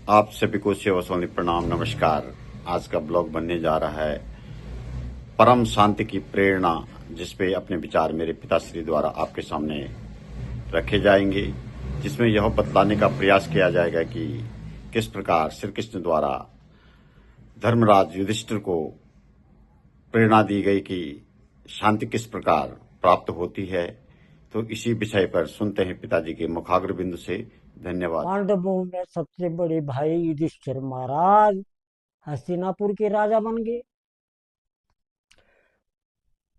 आप सभी को सेवा सोनी प्रणाम नमस्कार। आज का ब्लॉग बनने जा रहा है परम शांति की प्रेरणा, जिसपे अपने विचार मेरे पिताश्री द्वारा आपके सामने रखे जाएंगे, जिसमें यह बतलाने का प्रयास किया जाएगा कि किस प्रकार श्री कृष्ण द्वारा धर्मराज युधिष्ठिर को प्रेरणा दी गई कि शांति किस प्रकार प्राप्त होती है। तो इसी विषय पर सुनते हैं पिताजी के मुखाग्र बिंदु से। धन्यवाद। पांडवों में सबसे बड़े भाई युधिष्ठिर महाराज हस्तिनापुर के राजा बन गए।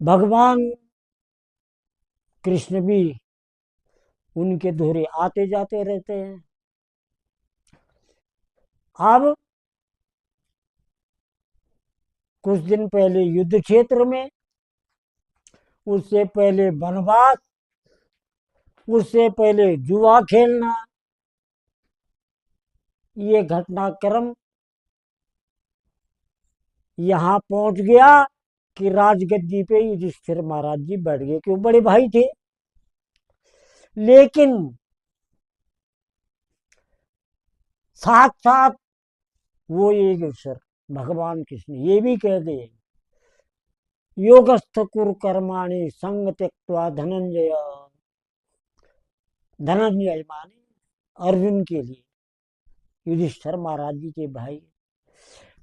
भगवान कृष्ण भी उनके दोहरे आते जाते रहते हैं। अब कुछ दिन पहले युद्ध क्षेत्र में, उससे पहले वनवास, उससे पहले जुआ खेलना, ये घटनाक्रम यहाँ पहुंच गया कि राजगद्दी पे युधिष्ठिर महाराज जी बैठ गए, क्यों बड़े भाई थे। लेकिन साथ साथ वो एक अवसर भगवान कृष्ण ये भी कह दे, योगस्थ कुरु कर्माणि संग त्यक्त्वा धनंजय। धनंजय माने अर्जुन के लिए, युधिष्ठिर महाराज जी के भाई।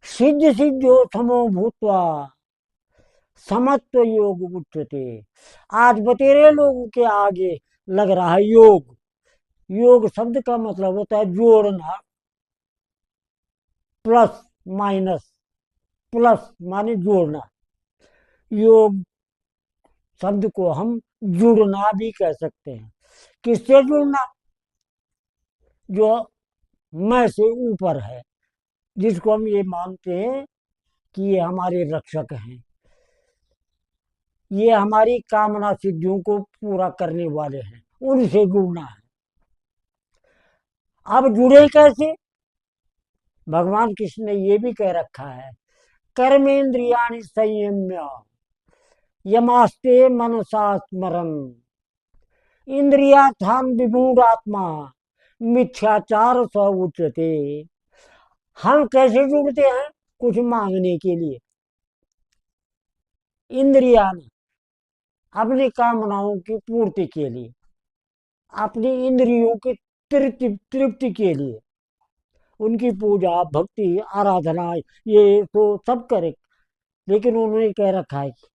सिद्ध सिद्धो समो भूत्वा समत्व योग उच्यते। आज बतेरे लोगों के आगे लग रहा है योग। योग शब्द का मतलब होता है जोड़ना, प्लस माइनस। प्लस माने जोड़ना। योग शब्द को हम जुड़ना भी कह सकते हैं। किससे जुड़ना? जो मैं से ऊपर है, जिसको हम ये मानते हैं कि ये हमारे रक्षक हैं, ये हमारी कामना सिद्धियों को पूरा करने वाले हैं, उनसे जुड़ना है। अब जुड़े कैसे? भगवान कृष्ण ने ये भी कह रखा है, कर्मेंद्रियाणि संयम्य यमास्ते मनसा स्मरन इंद्रियार्थान विमूढ़ात्मा मिथ्याचार स उच्यते। हम कैसे जुड़ते हैं? कुछ मांगने के लिए। इंद्रिया अपनी कामनाओं की पूर्ति के लिए, अपनी इंद्रियों की तृप्ति के लिए, उनकी पूजा भक्ति आराधना ये तो सब करे। लेकिन उन्होंने कह रखा है कि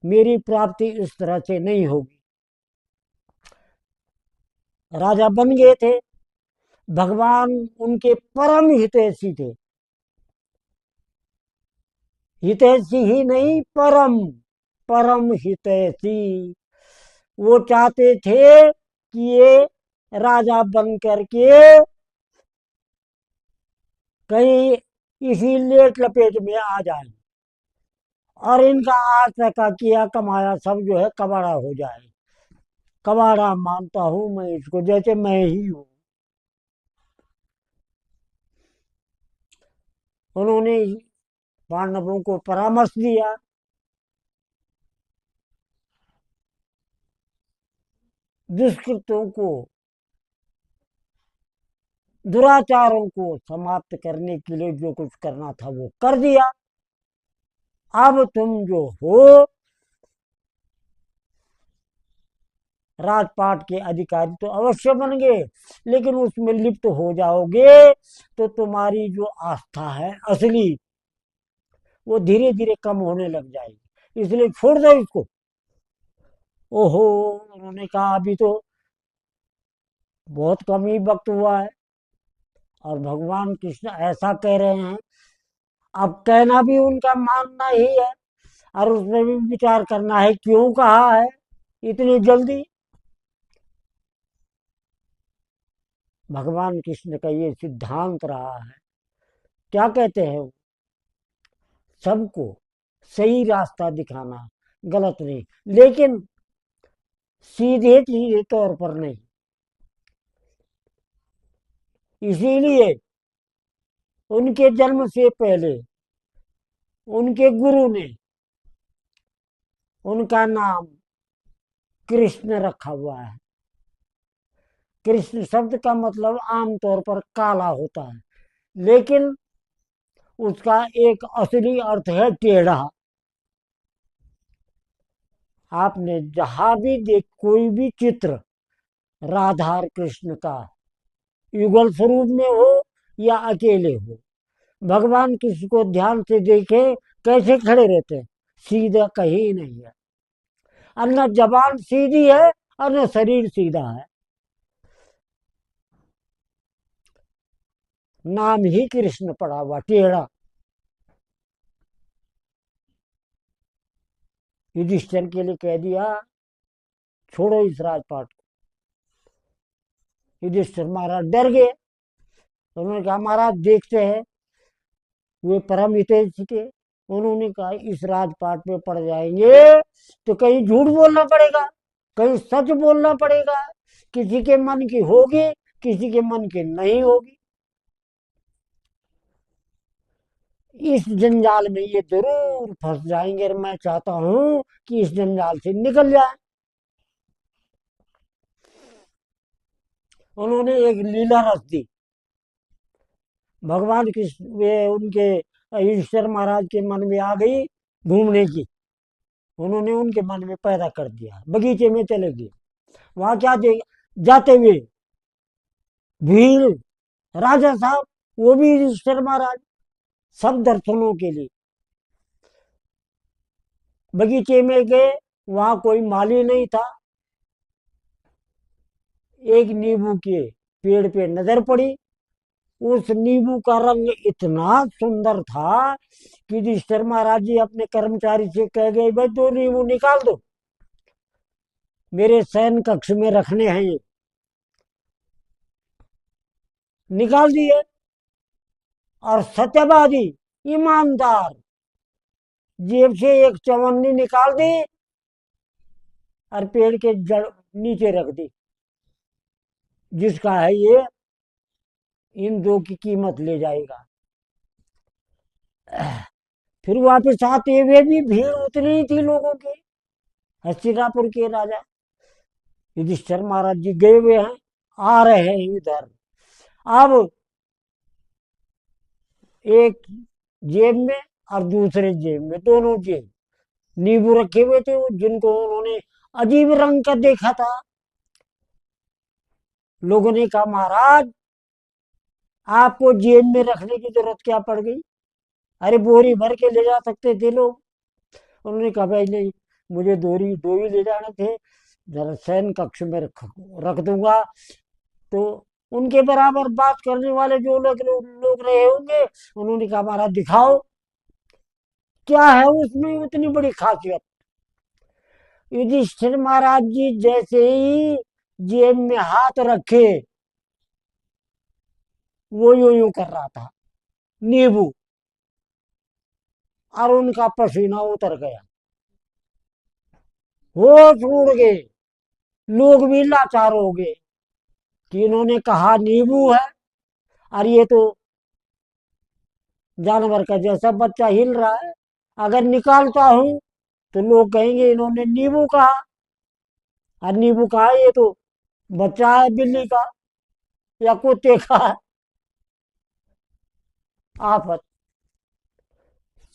मेरी प्राप्ति इस तरह से नहीं होगी। राजा बन गए थे, भगवान उनके परम हितैषी थे। हितैषी ही नहीं, परम परम हितैषी। वो चाहते थे कि ये राजा बन करके कहीं इसी लेट लपेट में आ जाए और इनका आज तक का किया कमाया सब जो है कबाड़ा हो जाए। कबाड़ा मानता हूं मैं इसको, जैसे मैं ही हूं। उन्होंने पांडवों को परामर्श दिया, दुष्कृतों को, दुराचारों को समाप्त करने के लिए जो कुछ करना था वो कर दिया। अब तुम जो हो राजपाट के अधिकारी तो अवश्य बन गए, लेकिन उसमें लिप्त हो जाओगे तो तुम्हारी जो आस्था है असली, वो धीरे धीरे कम होने लग जाएगी। इसलिए छोड़ दो इसको। ओहो, उन्होंने कहा अभी तो बहुत कम ही वक्त हुआ है और भगवान कृष्ण ऐसा कह रहे हैं। अब कहना भी उनका मानना ही है और उसमें भी विचार करना है क्यों कहा है इतनी जल्दी। भगवान कृष्ण का ये सिद्धांत रहा है। क्या कहते हैं वो? सबको सही रास्ता दिखाना, गलत नहीं, लेकिन सीधे सीधे तौर पर नहीं। इसीलिए उनके जन्म से पहले उनके गुरु ने उनका नाम कृष्ण रखा हुआ है। कृष्ण शब्द का मतलब आमतौर पर काला होता है, लेकिन उसका एक असली अर्थ है टेढ़ा। आपने जहां भी देख कोई भी चित्र राधा और कृष्ण का युगल स्वरूप में हो या अकेले हो, भगवान कृष्ण को ध्यान से देखे कैसे खड़े रहते हैं, सीधा कहीं नहीं है। और न जबान सीधी है और न शरीर सीधा है। नाम ही कृष्ण पड़ा हुआ टेढ़ा। युधिष्ठिर के लिए कह दिया छोड़ो इस राजपाट को। युधिष्ठिर महाराज डर गए। उन्होंने कहा महाराज देखते हैं। वे परम हितैषी थे। उन्होंने कहा इस राजपाट में पड़ जाएंगे तो कहीं झूठ बोलना पड़ेगा, कहीं सच बोलना पड़ेगा। किसी के मन की होगी, किसी के मन की नहीं होगी। इस जंजाल में ये जरूर फंस जाएंगे और मैं चाहता हूं कि इस जंजाल से निकल जाए। उन्होंने एक लीला रच दी। भगवान कृष्ण वे उनके ईश्वर महाराज के मन में आ गई घूमने की। उन्होंने उनके मन में पैदा कर दिया। बगीचे में चले गए। वहां क्या दे जाते हुए भीड़, राजा साहब, वो भी ईश्वर महाराज, सब दर्शनों के लिए बगीचे में गए। वहां कोई माली नहीं था। एक नींबू के पेड़ पे नजर पड़ी। उस नींबू का रंग इतना सुंदर था कि युधिष्ठिर महाराज जी अपने कर्मचारी से कह गए भाई 2 नींबू निकाल दो, मेरे शयन कक्ष में रखने हैं ये। निकाल दिए। और सत्यवादी, ईमानदार, जेब से एक चवन्नी निकाल दी और पेड़ के जड़ नीचे रख दी। जिसका है ये इन 2 की कीमत ले जाएगा। फिर वापस आते हुए भी भीड़ उतनी ही थी लोगों की। हस्तिनापुर के राजा युधिष्ठिर महाराज जी गए हुए हैं, आ रहे हैं इधर। अब एक जेब में और दूसरे जेब में, दोनों जेब नींबू रखे हुए थे जिनको उन्होंने अजीब रंग का देखा था। लोगों ने कहा महाराज आपको जेब में रखने की जरूरत क्या पड़ गई? अरे बोरी भर के ले जा सकते थे लोग। उन्होंने कहा भाई नहीं, मुझे 2 ही ले जाने थे, जरा शयन कक्ष में रख दूंगा। तो उनके बराबर बात करने वाले जो लोग रहे होंगे, उन्होंने कहा महाराज दिखाओ क्या है उसमें उतनी बड़ी खासियत। युधिष्ठिर महाराज जी जैसे ही जेब में हाथ रखे, वो यूं कर रहा था नींबू, और उनका पसीना उतर गया, होश उड़ गए। लोग भी लाचार हो गए कि इन्होंने कहा नींबू है और ये तो जानवर का जैसा बच्चा हिल रहा है। अगर निकालता हूं तो लोग कहेंगे इन्होंने नींबू कहा, और नींबू कहा ये तो बच्चा है बिल्ली का या कुत्ते का। आफत।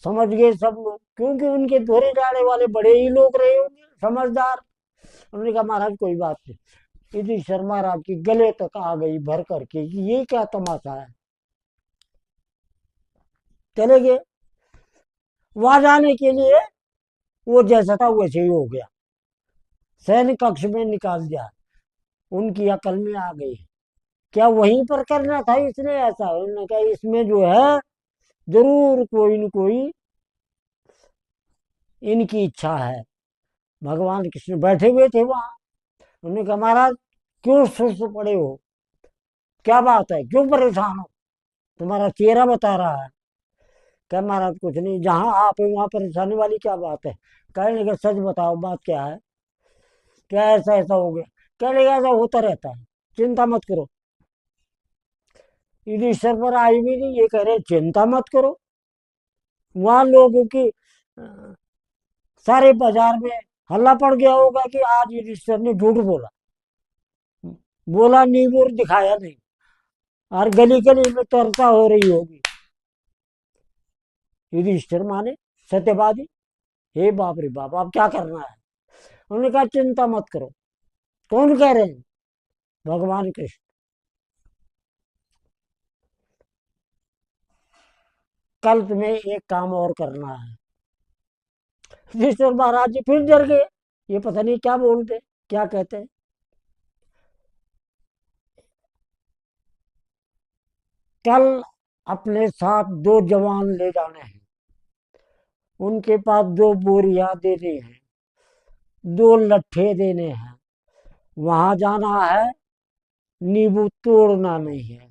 समझ गए सब लोग, क्योंकि उनके धोरे जाने वाले बड़े ही लोग रहे होंगे, समझदार। उन्होंने कहा महाराज कोई बात नहीं। युधिष्ठिर महाराज की गले तक आ गई भर करके कि ये क्या तमाशा है। चले गए। वहां जाने के लिए वो जैसा था वैसे ही हो गया। सैन्य कक्ष में निकाल दिया। उनकी अकल में आ गई क्या वहीं पर करना था इसने ऐसा। उन्होंने कहा इसमें जो है जरूर कोई न कोई इनकी इच्छा है। भगवान कृष्ण बैठे हुए थे वहां। उन्होंने कहा महाराज क्यों सुस्त पड़े हो, क्या बात है, क्यों परेशान हो, तुम्हारा चेहरा बता रहा है। क्या महाराज कुछ नहीं, जहां आप है वहां परेशानी वाली क्या बात है। कहने लगे सच बताओ बात क्या है, क्या ऐसा ऐसा हो गया। कहने लगे ऐसा होता रहता है, चिंता मत करो। युधिष्ठिर पर आई भी नहीं, ये कह रहे चिंता मत करो। वहां लोगों की सारे बाजार में हल्ला पड़ गया होगा कि आज युधिष्ठिर ने झूठ बोला। बोला नींबू और दिखाया नहीं, और गली गली में चर्चा हो रही होगी युधिष्ठिर माने सत्यवादी। हे बाप रे बाप, अब क्या करना है? उन्होंने कहा चिंता मत करो। कौन कह रहे हैं? भगवान कृष्ण। कल तुम्हें एक काम और करना है। युधिष्ठिर महाराज जी फिर डर गए, ये पता नहीं क्या बोलते, क्या कहते हैं। कल अपने साथ 2 जवान ले जाने हैं, उनके पास 2 बोरियां देने हैं, 2 लट्ठे देने हैं। वहां जाना है, नींबू तोड़ना नहीं है,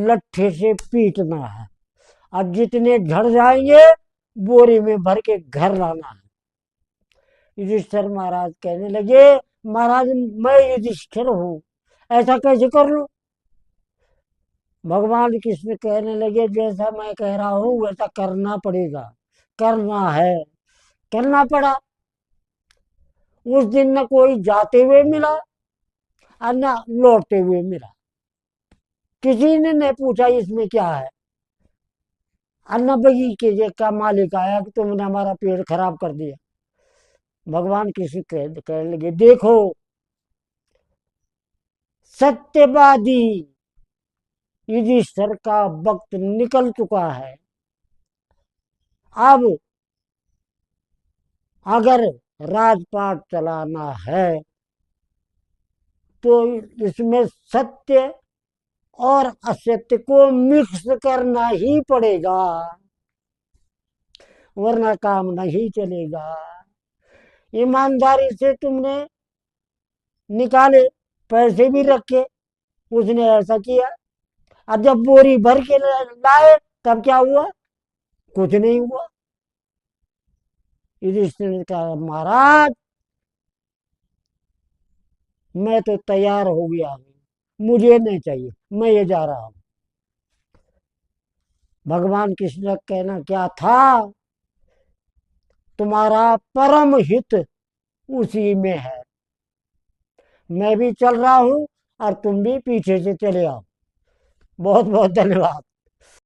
लट्ठे से पीटना है, और जितने झड़ जाएंगे बोरी में भर के घर लाना है। युधिष्ठिर महाराज कहने लगे, महाराज मैं युधिष्ठिर हूं, ऐसा कैसे कर लूं? भगवान कृष्ण कहने लगे, जैसा मैं कह रहा हूं वैसा करना पड़ेगा। करना है। करना पड़ा। उस दिन न कोई जाते हुए मिला और न लौटते हुए मिला। किसी ने नहीं पूछा इसमें क्या है। अन्ना बगीचे का मालिक आया कि तुमने हमारा पेड़ खराब कर दिया। भगवान कृष्ण कहने लगे, देखो सत्यवादी युधिष्ठिर का वक्त निकल चुका है। अब अगर राजपाट चलाना है तो इसमें सत्य और असत्य को मिक्स करना ही पड़ेगा, वरना काम नहीं चलेगा। ईमानदारी से तुमने निकाले, पैसे भी रखे, उसने ऐसा किया। अब जब बोरी भर के लाए तब क्या हुआ? कुछ नहीं हुआ। युधिष्ठिर ने कहा, महाराज मैं तो तैयार हो गया हूं, मुझे नहीं चाहिए, मैं ये जा रहा हूं। भगवान कृष्ण का कहना क्या था? तुम्हारा परम हित उसी में है। मैं भी चल रहा हूं और तुम भी पीछे से चले आओ। बहुत बहुत धन्यवाद।